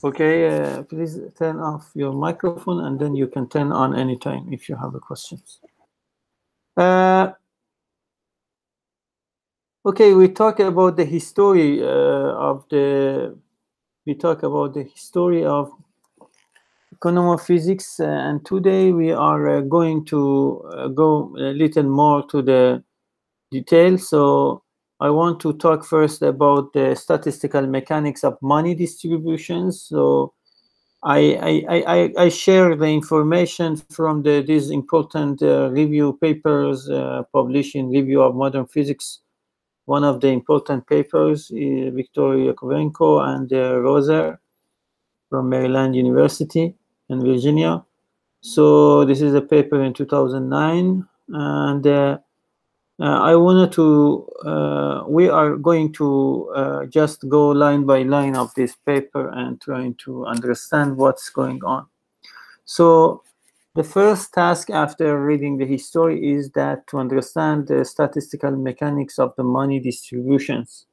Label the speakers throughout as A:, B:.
A: Okay, please turn off your microphone and then you can turn on anytime if you have questions. Okay, we talk about the history of economophysics, and today we are going to go a little more to the details. So I want to talk first about the statistical mechanics of money distributions. So I share the information from these important review papers published in Review of Modern Physics. One of the important papers is Viktor Yakovenko and Roser from Maryland University in Virginia. So this is a paper in 2009, and I wanted to, we are going to just go line by line of this paper and trying to understand what's going on. So the first task after reading the history is that to understand the statistical mechanics of the money distributions.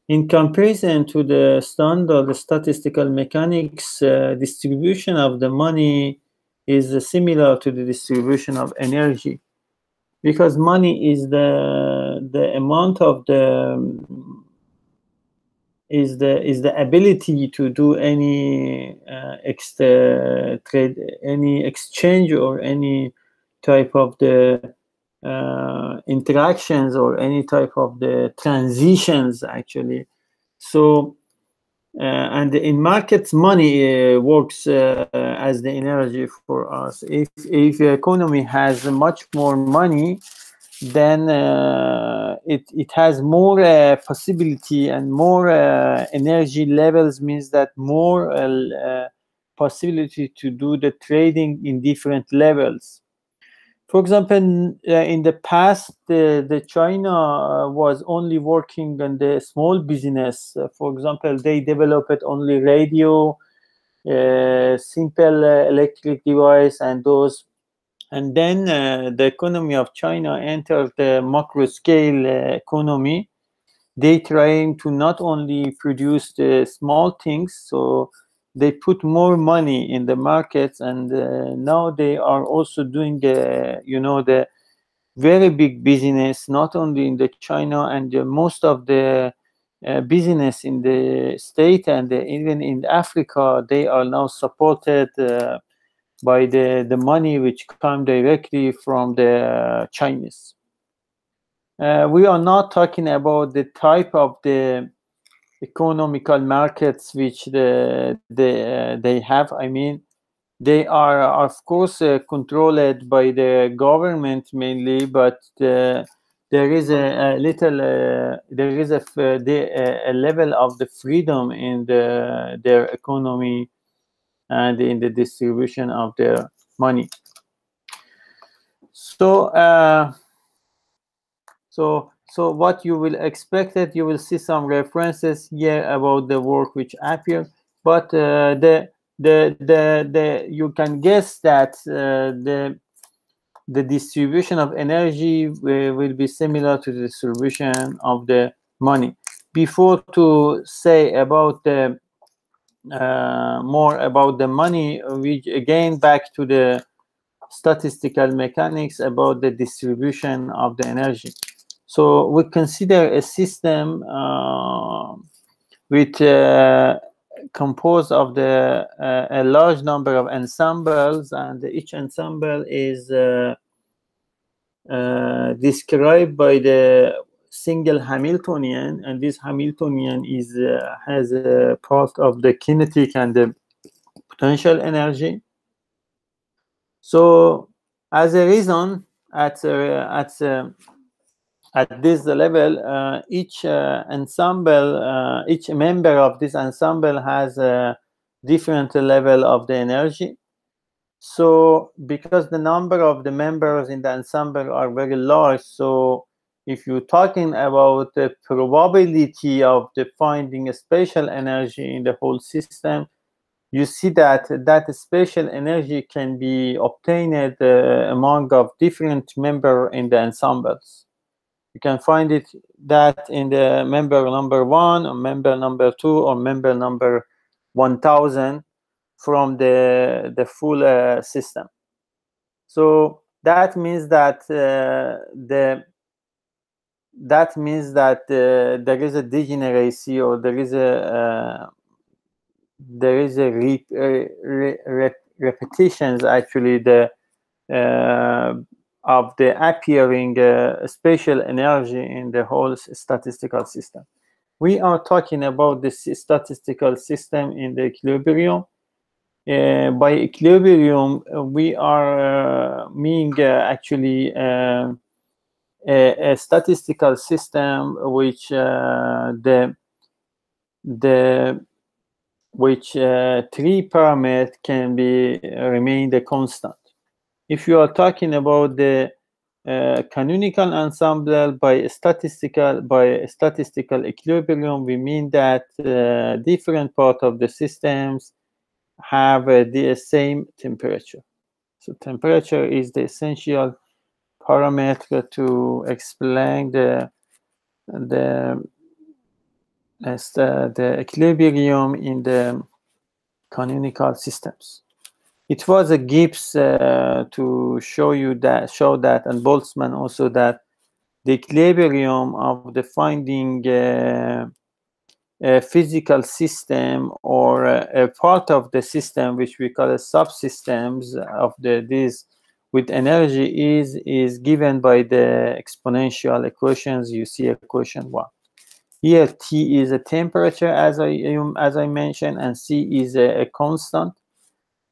A: In comparison to the standard statistical mechanics, distribution of the money is similar to the distribution of energy, because money is the amount of the ability to do any any exchange or any type of the interactions or any type of the transitions actually. So and in markets, money works as the energy for us. If the economy has much more money, then it has more possibility and more energy levels, means that more possibility to do the trading in different levels. For example, in the past, the China was only working on the small business. For example, they developed only radio, simple electric device, and those. And then the economy of China entered the macro scale economy. They trying to not only produce the small things, so they put more money in the markets, and now they are also doing the very big business, not only in the China, and most of the business in the state and even in Africa, they are now supported by the money which come directly from the Chinese. We are not talking about the type of the economical markets which they have. I mean, they are of course controlled by the government mainly, but there is a level of the freedom in their economy and in the distribution of their money. So what you will expect that you will see some references here about the work which appear, but you can guess that the distribution of energy will be similar to the distribution of the money. Before to say about the more about the money, we again back to the statistical mechanics about the distribution of the energy. So we consider a system with composed of a large number of ensembles, and each ensemble is described by the single Hamiltonian, and this Hamiltonian is has a part of the kinetic and the potential energy. So as a reason, at this level, each ensemble, each member of this ensemble has a different level of the energy. So because the number of the members in the ensemble are very large, so if you're talking about the probability of finding a spatial energy in the whole system, you see that spatial energy can be obtained among of different members in the ensembles. You can find that in the member number 1 or member number 2 or member number 1000 from the full system. So that means that there is a degeneracy, or there is a repetitions actually of the appearing spatial energy in the whole statistical system. We are talking about this statistical system in the equilibrium. By equilibrium, we are meaning actually a statistical system which three parameters can be remain the constant. If you are talking about the canonical ensemble by statistical equilibrium, we mean that different parts of the systems have the same temperature. So temperature is the essential parameter to explain the equilibrium in the canonical systems. It was a Gibbs to show that, and Boltzmann also, that the equilibrium of the finding a physical system or a part of the system, which we call as subsystems of these with energy, is given by the exponential equations. You see equation 1. Here T is a temperature, as I mentioned, and C is a constant.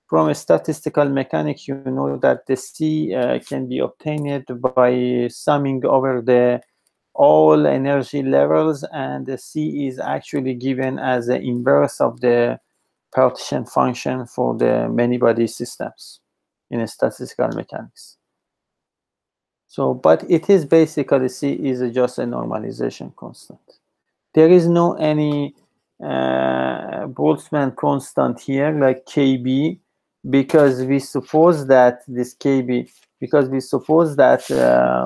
A: From a statistical mechanics, you know that the C can be obtained by summing over all energy levels, and the C is actually given as the inverse of the partition function for the many-body systems in a statistical mechanics. So, but it is basically C is just a normalization constant. There is no any Boltzmann constant here like KB, because we suppose that this KB, because we suppose that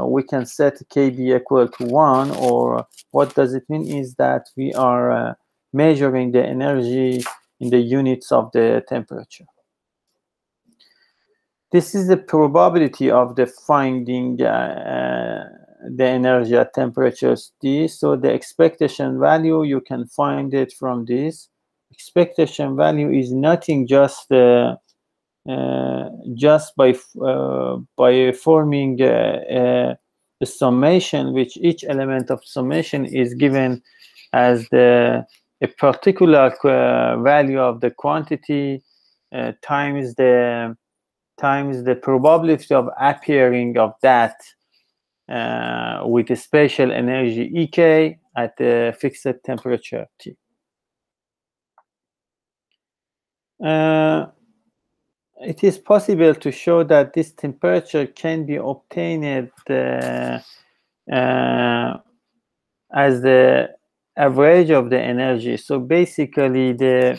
A: we can set KB equal to 1, or what does it mean is that we are measuring the energy in the units of the temperature. This is the probability of the finding the energy at temperatures T. So the expectation value, you can find it from this. Expectation value is nothing, just by forming a summation, which each element of summation is given as a particular value of the quantity times the probability of appearing of that with a spatial energy Ek at a fixed temperature T. It is possible to show that this temperature can be obtained as the average of the energy. So basically, the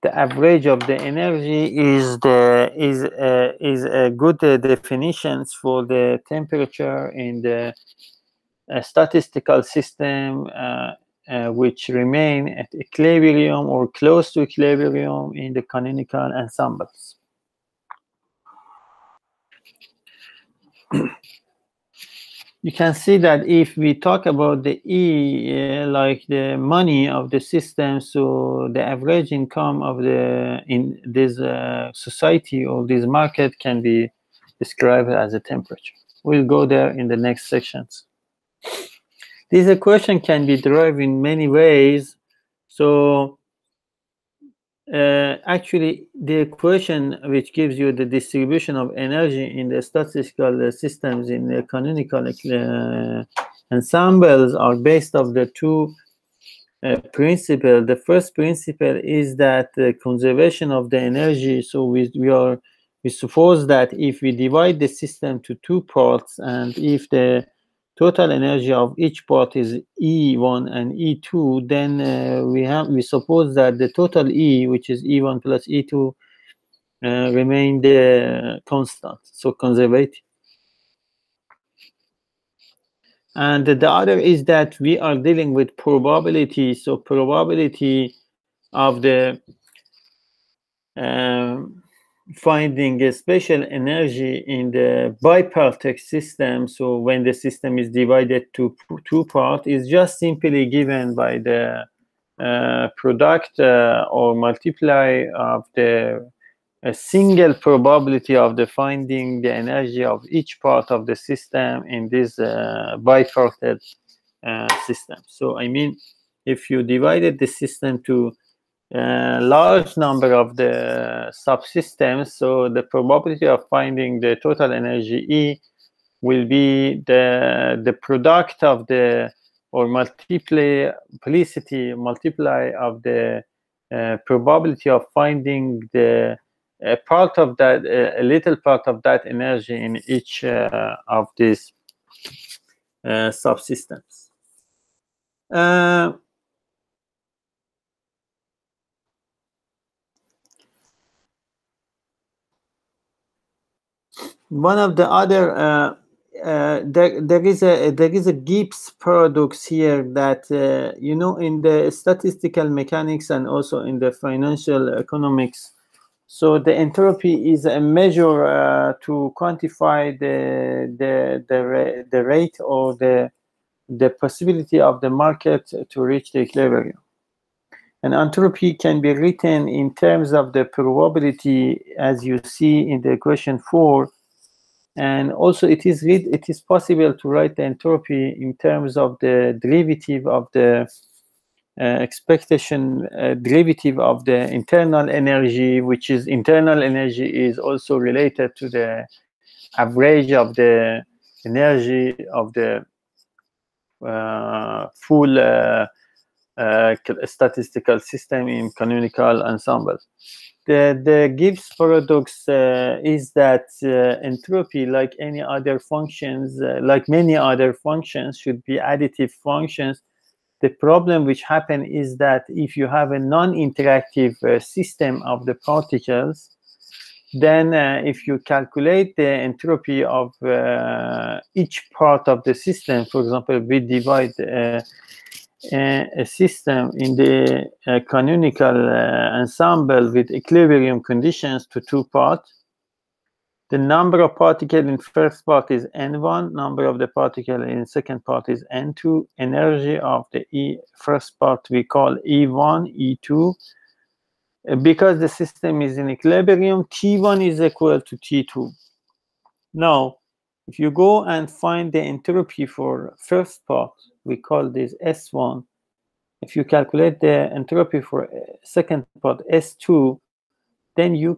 A: average of the energy is a good definitions for the temperature in the statistical system which remain at equilibrium or close to equilibrium in the canonical ensembles. You can see that if we talk about the E, like the money of the system, so the average income of in this society or this market can be described as a temperature. We'll go there in the next sections. This equation can be derived in many ways. So actually, the equation which gives you the distribution of energy in the statistical systems in the canonical ensembles are based on the two principles. The first principle is that the conservation of the energy. So we suppose that if we divide the system to two parts, and if the total energy of each part is E1 and E2, then we suppose that the total E, which is E1 plus E2, remain the constant, so conservative. And the other is that we are dealing with probability. So probability of the finding a special energy in the bipartite system. So when the system is divided to two parts, is just simply given by the product or multiply of the a single probability of the finding the energy of each part of the system in this bipartite system. So I mean, if you divided the system to a large number of the subsystems, so the probability of finding the total energy E will be the product of the or multiplicity multiply of the probability of finding the a part of that, a little part of that energy in each of these subsystems. One of the other there is a Gibbs paradox here that you know, in the statistical mechanics and also in the financial economics. So the entropy is a measure to quantify the rate or the possibility of the market to reach the equilibrium. And entropy can be written in terms of the probability, as you see in the equation 4. And also it is possible to write the entropy in terms of the derivative of the expectation derivative of the internal energy, which is internal energy is also related to the average of the energy of the full statistical system in canonical ensembles. The Gibbs paradox is that entropy, like any other functions, like many other functions, should be additive functions. The problem which happens is that if you have a non-interactive system of the particles, then if you calculate the entropy of each part of the system, for example, we divide a system in the canonical ensemble with equilibrium conditions to two parts. The number of particles in first part is n1, number of the particle in second part is n2. Energy of the first part we call E1, E2. Because the system is in equilibrium, T1 is equal to T2. Now, if you go and find the entropy for first part, we call this S1. If you calculate the entropy for second part, S2, then you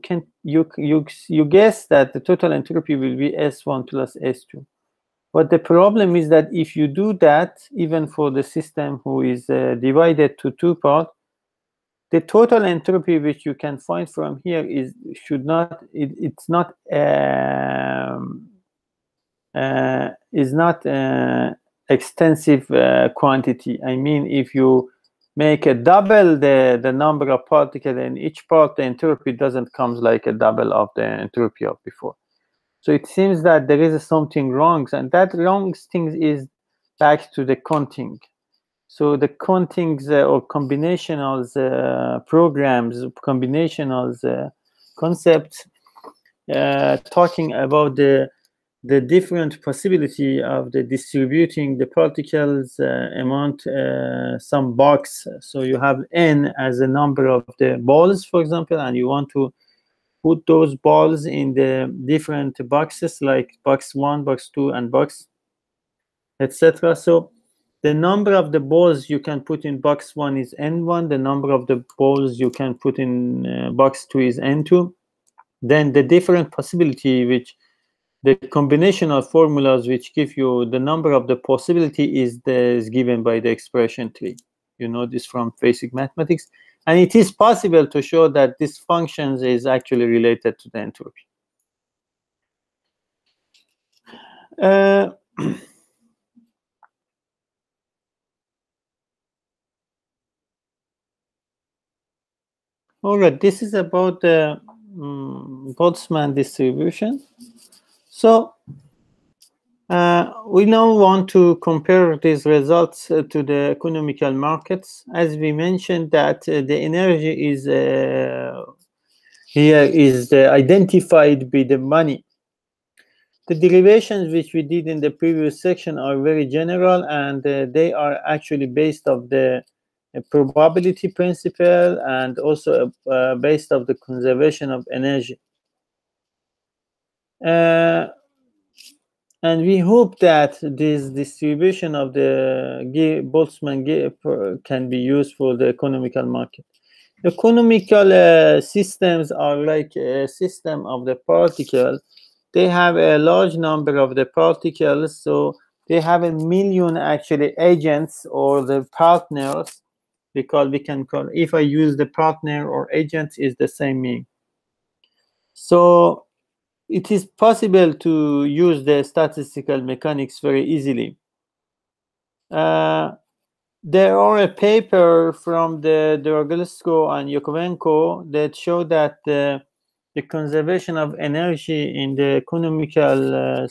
A: guess that the total entropy will be S1 plus S2. But the problem is that if you do that, even for the system who is divided to two parts, the total entropy which you can find from here is not extensive quantity. I mean, if you make a double the number of particles in each part, the entropy doesn't come like a double of the entropy of before. So it seems that there is something wrong, and that wrong thing is back to the counting. So the countings or combinational programs, combinational concepts, talking about the different possibility of the distributing the particles amount some box. So you have n as a number of the balls, for example, and you want to put those balls in the different boxes, like box 1, box 2, and box, etc. So the number of the balls you can put in box 1 is n1. The number of the balls you can put in box 2 is n2. Then the different possibility, which the combinational formulas which give you the number of the possibility is given by the expression 3. You know this from basic mathematics. And it is possible to show that this function is actually related to the entropy. All right, this is about the Boltzmann distribution. So we now want to compare these results to the economical markets. As we mentioned that the energy is here is identified by the money. The derivations which we did in the previous section are very general, and they are actually based of the probability principle and also based of the conservation of energy. And we hope that this distribution of the Boltzmann can be used for the economical market. Economical systems are like a system of the particle. They have a large number of the particles, so they have a million actually agents or the partners, because we can call, if I use the partner or agent, is the same meaning. So it is possible to use the statistical mechanics very easily. There are a paper from the Dragilsko and Yakovenko that show that the conservation of energy in the economical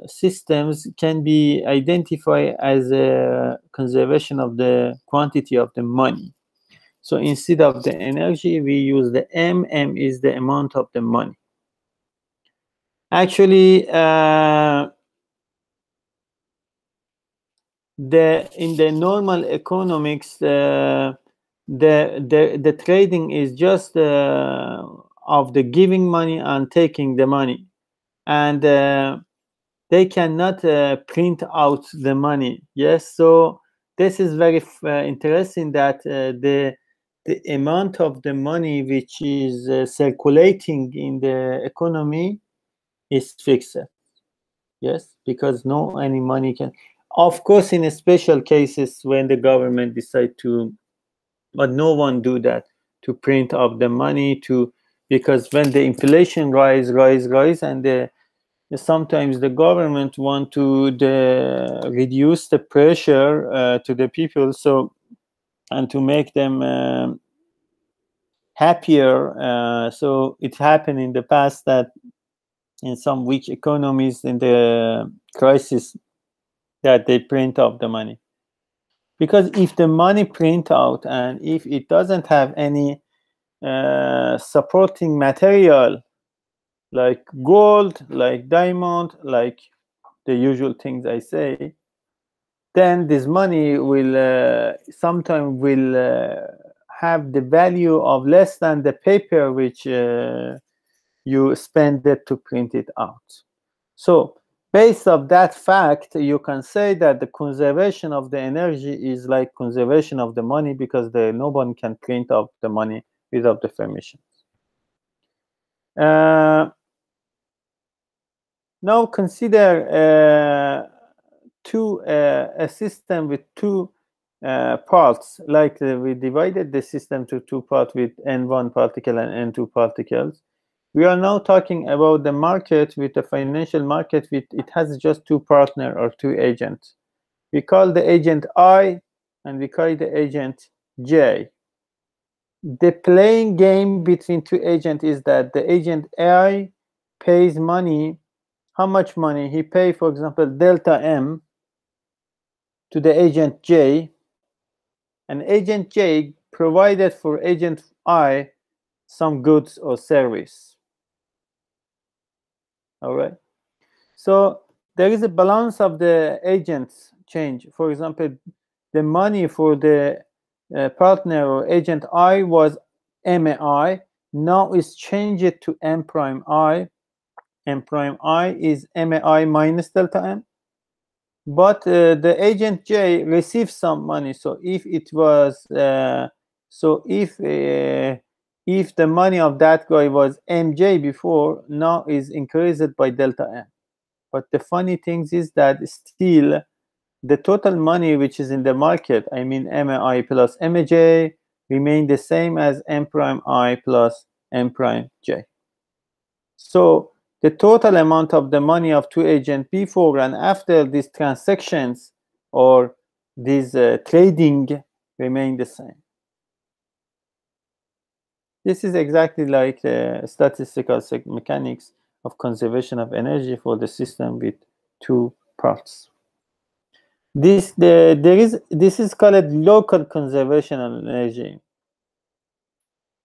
A: systems can be identified as a conservation of the quantity of the money. So instead of the energy, we use the M. M is the amount of the money. Actually, in the normal economics, the trading is just of the giving money and taking the money, and they cannot print out the money. Yes, so this is very interesting that the amount of the money which is circulating in the economy is fixed. Yes, because no any money can. Of course, in special cases when the government decide to, but no one do that, to print up the money to, because when the inflation rise, and sometimes the government want to reduce the pressure to the people, so, and to make them happier. So it happened in the past that in some weak economies in the crisis, that they print out the money. Because if the money print out and if it doesn't have any supporting material like gold, like diamond, like the usual things I say, then this money will sometimes will have the value of less than the paper which you spend it to print it out. So based on that fact, you can say that the conservation of the energy is like conservation of the money, because no one can print out the money without the permission. Now consider a system with two parts, like we divided the system to two parts with N1 particle and N2 particles. We are now talking about the market with the financial market with, it has just two partners or two agents. We call the agent I and we call the agent J. The playing game between two agents is that the agent I pays money. How much money? He pays, for example, delta M to the agent J, and agent J provided for agent I some goods or service. All right. So there is a balance of the agents change. For example, the money for the partner or agent I was MI. Now is changed to M prime I. M prime I is MI minus delta M. But the agent J receives some money. So if it was, if the money of that guy was MJ before, now is increased by delta M. But the funny thing is that still the total money which is in the market, I mean MI plus MJ, remain the same as M prime I plus M prime J. So the total amount of the money of two agents before and after these transactions or this trading remain the same. This is exactly like the statistical mechanics of conservation of energy for the system with two parts. This is called local conservation of energy.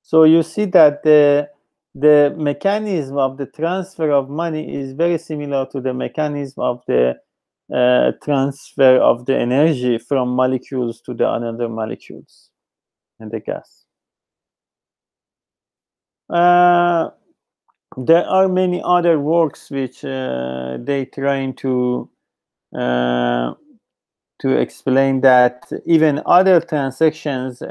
A: So you see that the mechanism of the transfer of money is very similar to the mechanism of the transfer of the energy from molecules to the another molecules in the gas. There are many other works which they trying to explain that even other transactions,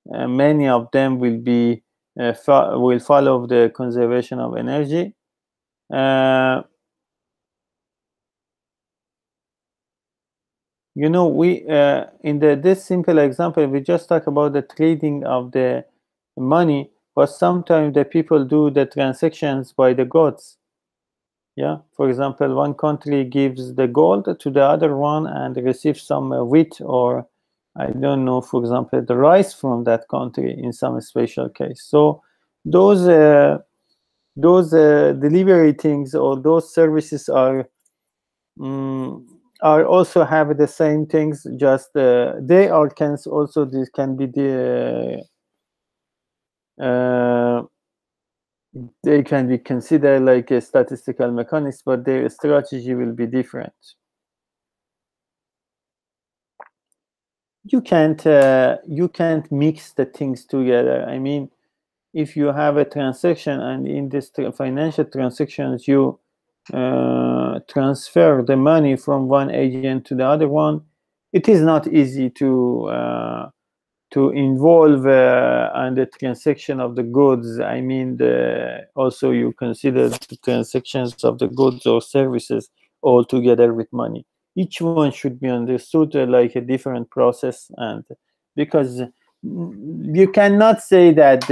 A: many of them will be will follow the conservation of energy. You know, we in this simple example, we just talk about the trading of the money, but sometimes the people do the transactions by the goods. Yeah, for example, one country gives the gold to the other one and receives some wheat, or I don't know, for example, the rice from that country in some special case. So those delivery things or those services are also have the same things. Just they are can also this can be the they can be considered like a statistical mechanism, but their strategy will be different. You can't mix the things together. I mean, if you have a transaction and in this financial transactions you transfer the money from one agent to the other one, it is not easy to involve on the transaction of the goods. I mean, also you consider the transactions of the goods or services all together with money. Each one should be understood like a different process, and because you cannot say that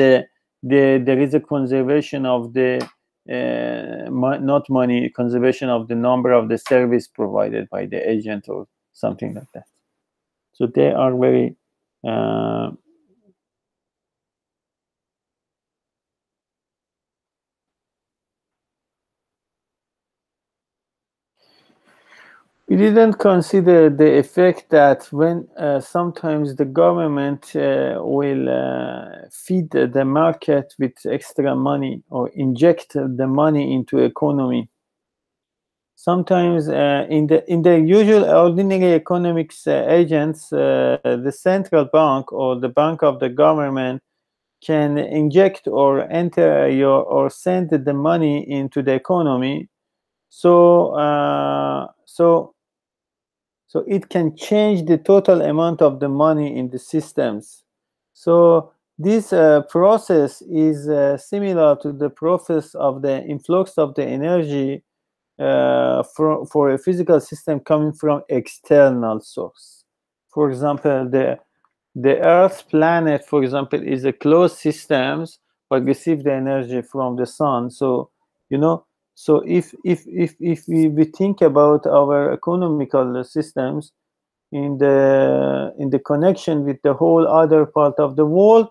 A: there is a conservation of the not money, conservation of the number of the service provided by the agent or something like that. So they are very we didn't consider the effect that when sometimes the government will feed the market with extra money or inject the money into economy. Sometimes in the usual ordinary economics agents, the central bank or the bank of the government can inject or enter or send the money into the economy. So so it can change the total amount of the money in the systems. So this process is similar to the process of the influx of the energy for a physical system coming from external source. For example, the Earth planet, for example, is a closed system, but receive the energy from the sun. So you know, so if we think about our economical systems in the connection with the whole other part of the world,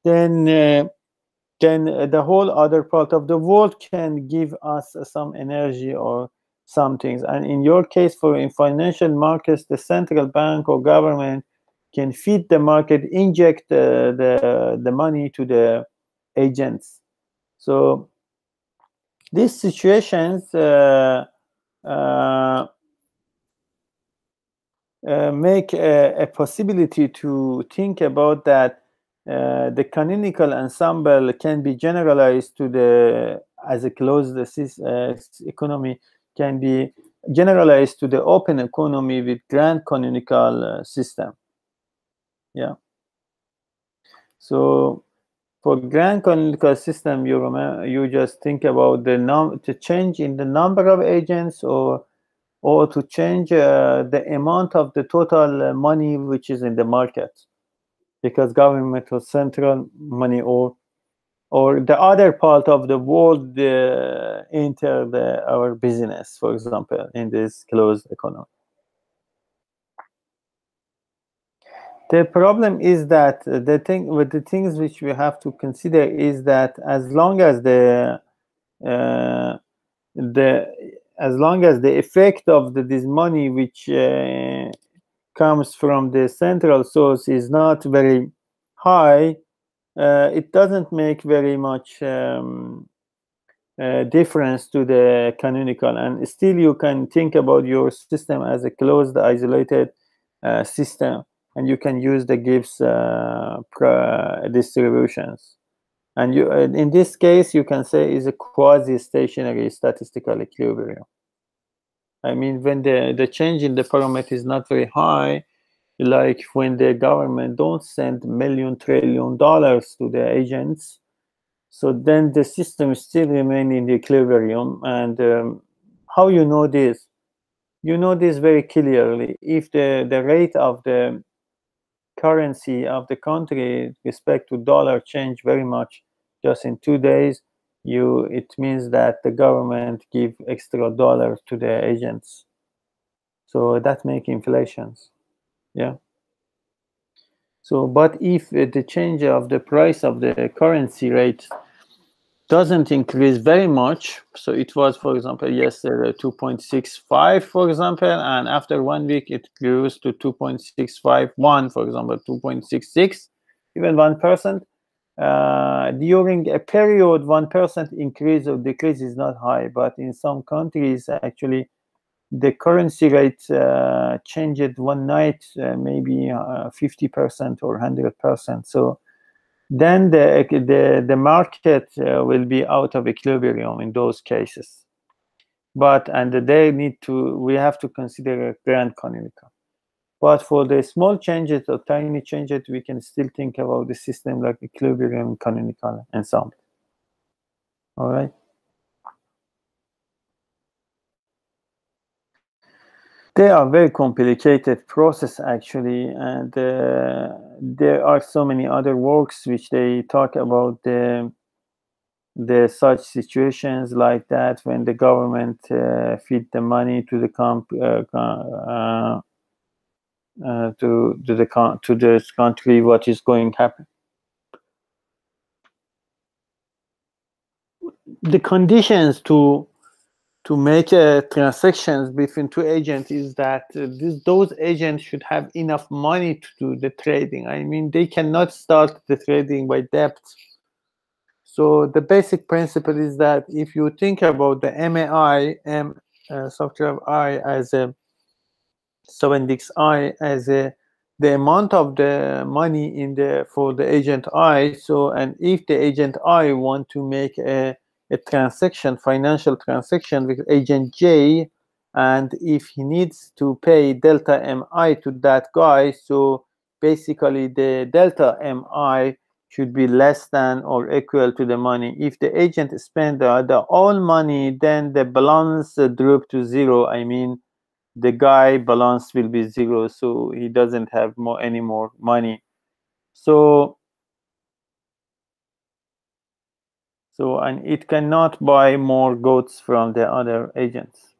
A: then the whole other part of the world can give us some energy or some things. And in your case, in financial markets, the central bank or government can feed the market, inject the money to the agents. So these situations make a possibility to think about that the canonical ensemble can be generalized to as a closed economy, can be generalized to the open economy with grand canonical system. Yeah. So for grand canonical system, you just think about the change in the number of agents, or to change the amount of the total money which is in the market, because government or central money or the other part of the world enter our business, for example, in this closed economy. The problem is that the things which we have to consider is that as long as the effect of this money which comes from the central source is not very high, it doesn't make very much difference to the canonical, and still you can think about your system as a closed, isolated system, and you can use the Gibbs distributions. And you, in this case, you can say is a quasi-stationary statistical equilibrium. I mean, when the change in the parameter is not very high, like when the government don't send $1 trillion to the agents, so then the system still remain in the equilibrium. And how you know this? You know this very clearly. If the rate of the currency of the country with respect to dollar change very much just in 2 days, it means that the government give extra dollars to the agents. So that make inflations. Yeah. So, but if the change of the price of the currency rate doesn't increase very much, so it was, for example, yesterday 2.65, for example, and after 1 week it grows to 2.651, for example, 2.66, even 1%. During a period, 1% increase or decrease is not high, but in some countries, actually, the currency rate changed one night, maybe 50% or 100%. So then the market will be out of equilibrium in those cases. But we have to consider a grand canonical. But for the small changes or tiny changes, we can still think about the system like equilibrium, canonical, and so on. All right. They are very complicated process actually, and there are so many other works which they talk about the such situations like that when the government feed the money to the to this country, what is going to happen. The conditions to make transactions between two agents is that those agents should have enough money to do the trading. I mean, they cannot start the trading by debt. So the basic principle is that if you think about the MAI, software of I as a index I as the amount of the money in for the agent I. So, and if the agent I want to make a transaction, financial transaction with agent J, and if he needs to pay delta MI to that guy, so basically the delta MI should be less than or equal to the money. If the agent spend the all money, then the balance drop to zero. I mean, the guy balance will be zero, so he doesn't have any more money. So and it cannot buy more goods from the other agents,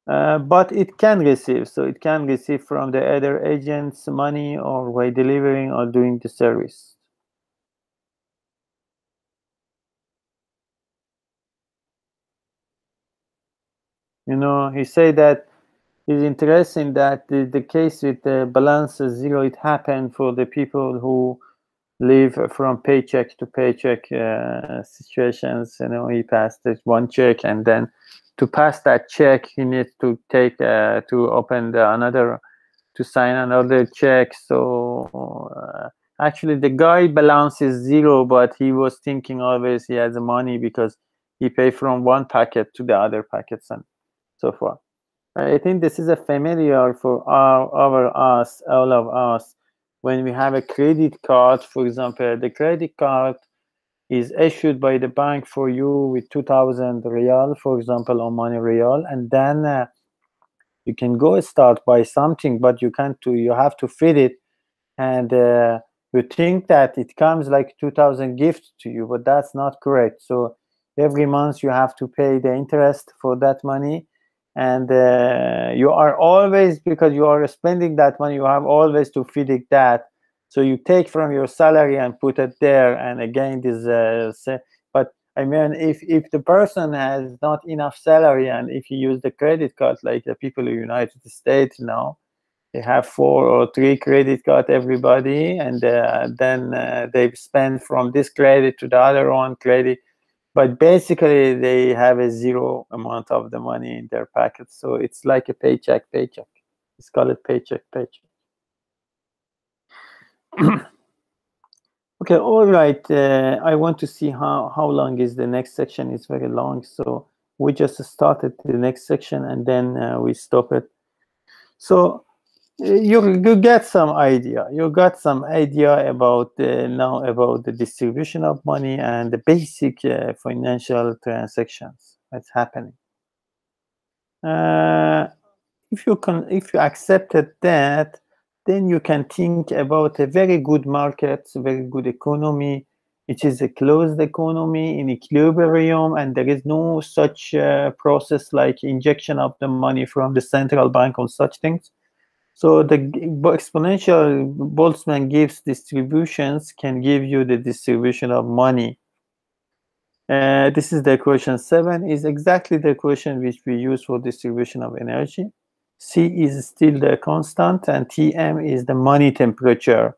A: but it can receive. So it can receive from the other agents money, or by delivering or doing the service. You know, he said that it's interesting that the case with the balance zero, it happened for the people who live from paycheck to paycheck situations. You know, he passed this one check, and then to pass that check, he needs to take to open another, to sign another check. So actually, the guy balance is zero, but he was thinking always he has the money because he paid from one packet to the other packets and so forth. I think this is a familiar for all of us. When we have a credit card, for example, the credit card is issued by the bank for you with 2,000 riyal, for example, or money riyal, and then you can go start buy something, but you have to feed it, and you think that it comes like 2,000 gift to you, but that's not correct. So every month you have to pay the interest for that money, and you are always, because you are spending that money, you have always to feed it that. So you take from your salary and put it there, and again this but I mean, if the person has not enough salary, and if you use the credit card like the people in the United States now, They have 4 or 3 credit cards, everybody, and then they spend from this credit to the other one credit. But basically, they have a zero amount of the money in their pocket. So it's like a paycheck. It's called paycheck. Okay, all right. I want to see how long is the next section. It's very long, so we just started the next section and then we stop it. So you get some idea. You got some idea about now about the distribution of money and the basic financial transactions that's happening. If you accepted that, then you can think about a very good market, a very good economy. It is a closed economy in equilibrium, and there is no such process like injection of the money from the central bank or such things. So the exponential Boltzmann-Gibbs distributions can give you the distribution of money. This is the equation 7, is exactly the equation which we use for distribution of energy. C is still the constant, and Tm is the money temperature.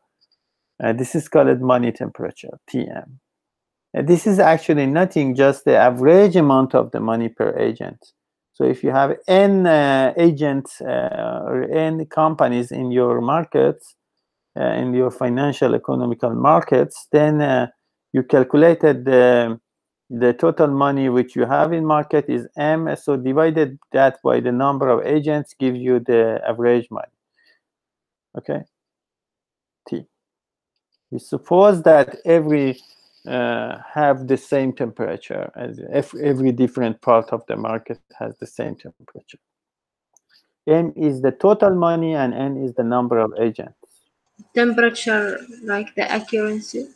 A: This is called money temperature, Tm. This is actually nothing, just the average amount of the money per agent. So if you have n agents or n companies in your markets, in your financial economical markets, then you calculated the total money which you have in market is M, so divided that by the number of agents gives you the average money. Okay, T. We suppose that every have the same temperature, as every different part of the market has the same temperature. M is the total money and N is the number of agents.
B: Temperature, like the accuracy?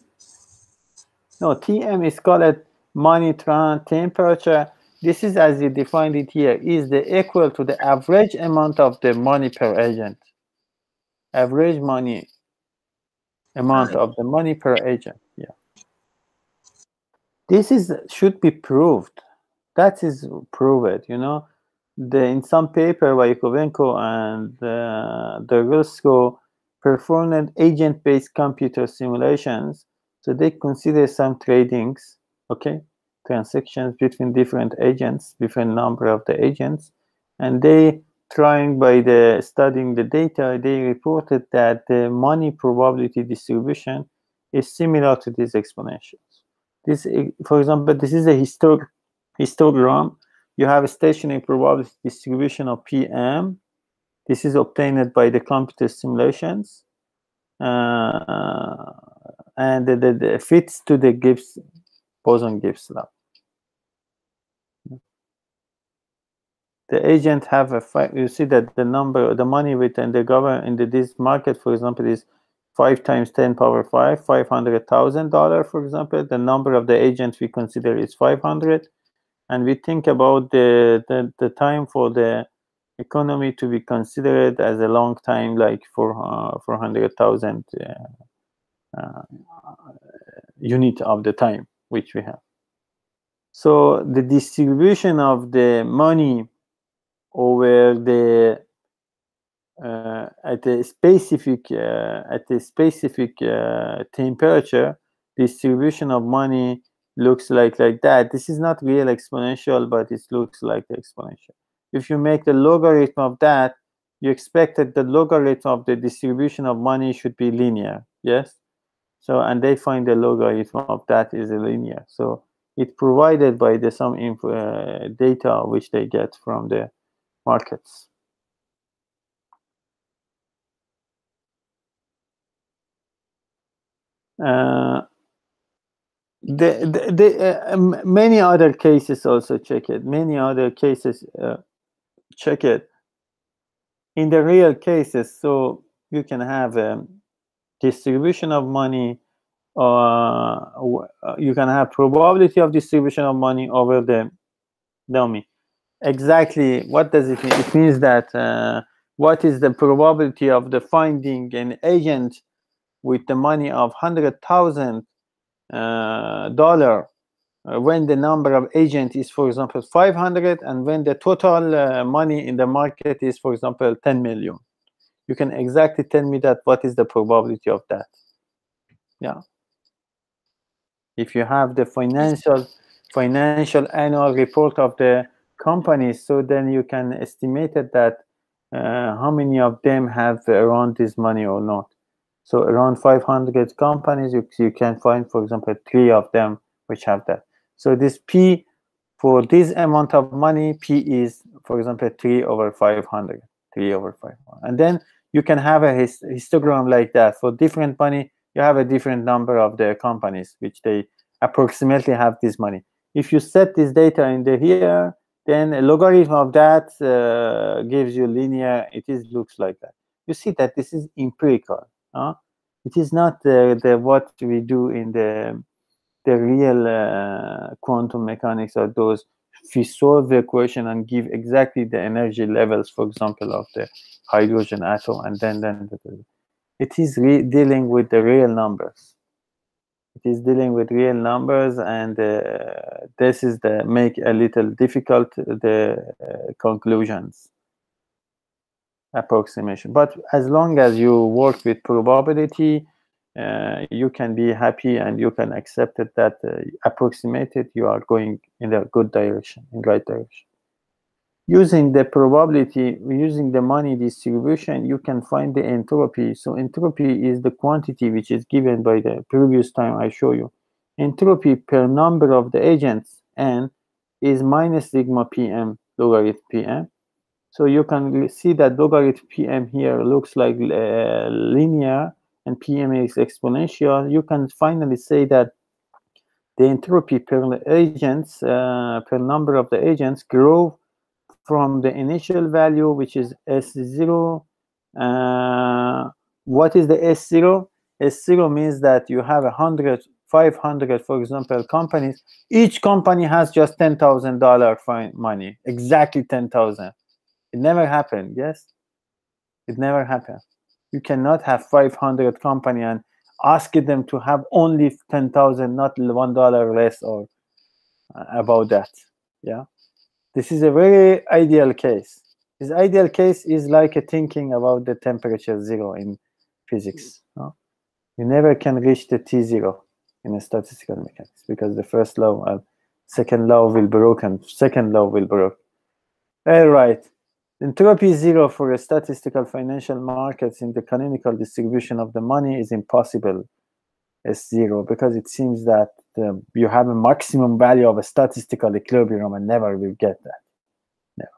A: No, Tm is called money temperature. This is, as you defined it here, is the equal to the average amount of the money per agent. Average money amount of the money per agent. Yeah. This should be proved. That is proved. You know, in some paper by Yakovenko and Dervillsko performed agent-based computer simulations. So they consider some tradings, okay, transactions between different agents, different number of the agents, and they trying by studying the data, they reported that the money probability distribution is similar to these exponentials. This, for example, this is a histogram. You have a stationary probability distribution of PM. This is obtained by the computer simulations. And the fits to the Gibbs boson-Gibbs law. The agent have you see that the money within the government in this market, for example, is 5 times 10 power 5, $500,000, for example. The number of the agents we consider is 500, and we think about the time for the economy to be considered as a long time, like 400,000 unit of the time which we have. So the distribution of the money over the at a specific temperature, distribution of money looks like that. This is not real exponential, but it looks like exponential. If you make the logarithm of that, you expect that the logarithm of the distribution of money should be linear. Yes. So, and they find the logarithm of that is linear. So it's provided by some data which they get from the markets. Many other cases also check it. Many other cases check it. In the real cases, so you can have distribution of money, you can have probability of distribution of money over the dummy. Exactly, what does it mean? It means that what is the probability of the finding an agent with the money of $100,000 when the number of agents is, for example, 500, and when the total money in the market is, for example, 10 million. You can exactly tell me that what is the probability of that. Yeah. If you have the financial annual report of the companies, so then you can estimate that how many of them have around this money or not. So around 500 companies, you can find, for example, 3 of them which have that. So this P, for this amount of money, P is, for example, 3/500, 3/500. And then you can have a histogram like that. For different money, you have a different number of the companies which they approximately have this money. If you set this data in here, then a logarithm of that gives you linear. Looks like that. You see that this is empirical. It is not what we do in the real quantum mechanics, or those. If we solve the equation and give exactly the energy levels, for example, of the hydrogen atom, and then it is dealing with the real numbers. It is dealing with real numbers, and this is make a little difficult the conclusions approximation. But as long as you work with probability, you can be happy and you can accept it that approximated you are going in the good direction, in right direction. Using the probability, using the money distribution, you can find the entropy. So entropy is the quantity which is given by the previous time I show you. Entropy per number of the agents, N, is minus sigma PM logarithm PM. So you can see that logarithm PM here looks like linear, and PM is exponential. You can finally say that the entropy per agents, per number of the agents, grow from the initial value, which is S0. What is the S0? S0 means that you have 100, 500, for example, companies. Each company has just $10,000 money, exactly 10,000. It never happened, yes? It never happened. You cannot have 500 company and ask them to have only 10,000, not $1 less or about that, yeah? This is a very ideal case. This ideal case is like a thinking about the temperature 0 in physics. No? You never can reach the T0 in a statistical mechanics, because the first law, second law will be broken, second law will break. All right. Entropy 0 for a statistical financial markets in the canonical distribution of the money is impossible as 0, because it seems that you have a maximum value of a statistical equilibrium and never will get that. Never.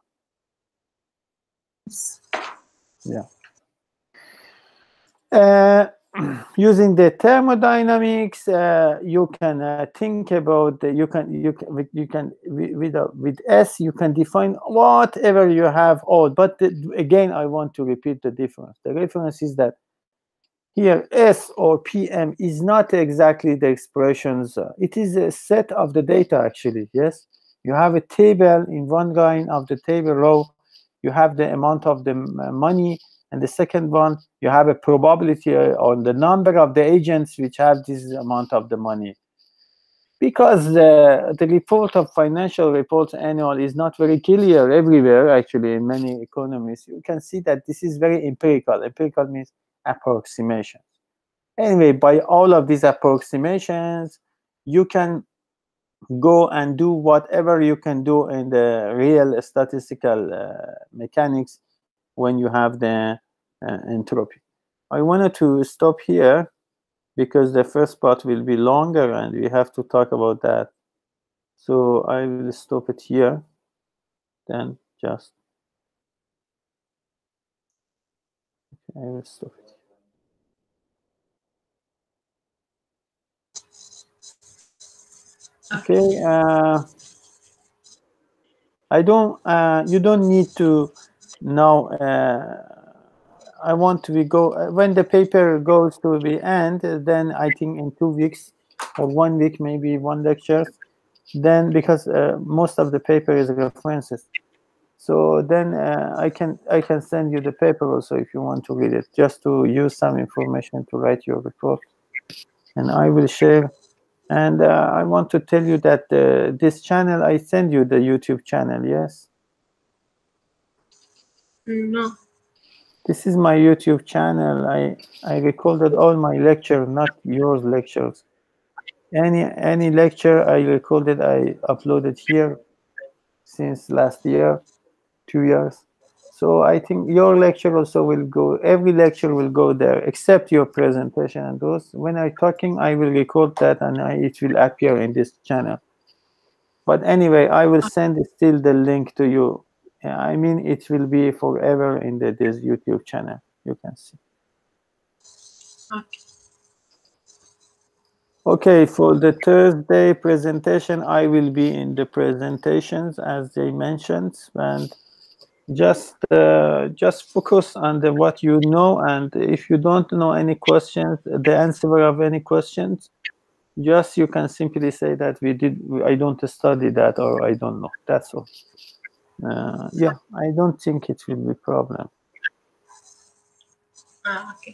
A: Yeah. Using the thermodynamics, you can think about with S you can define whatever you have all. But again, I want to repeat the difference. The difference is that here S or PM is not exactly the expressions. It is a set of the data actually. Yes, you have a table. In one line of the table row, you have the amount of the money. And the second one, you have a probability on the number of the agents which have this amount of the money. Because the report of financial reports annual is not very clear everywhere, actually, in many economies, you can see that this is very empirical. Empirical means approximation. Anyway, by all of these approximations, you can go and do whatever you can do in the real statistical mechanics when you have the entropy. I wanted to stop here because the first part will be longer and we have to talk about that. So I will stop it here. Then just I will stop it. Okay. You don't need to know. I want to go when the paper goes to the end. Then I think in 2 weeks or 1 week, maybe one lecture. Then because most of the paper is references, so then I can send you the paper also if you want to read it, just to use some information to write your report, and I will share. And I want to tell you that this channel, I send you the YouTube channel. Yes.
B: No.
A: This is my YouTube channel. I recorded all my lectures, not your lectures. Any lecture I recorded, I uploaded here since last year, 2 years. So I think your lecture also will go, every lecture will go there, except your presentation and those. When I'm talking, I will record that and it will appear in this channel. But anyway, I will send still the link to you. I mean, it will be forever in this YouTube channel. You can see.
B: Okay.
A: Okay, for the Thursday presentation, I will be in the presentations as they mentioned, and just focus on what you know, and if you don't know any questions, the answer of any questions, just you can simply say that I don't study that, or I don't know. That's all. Yeah, I don't think it will be a problem.
B: Okay.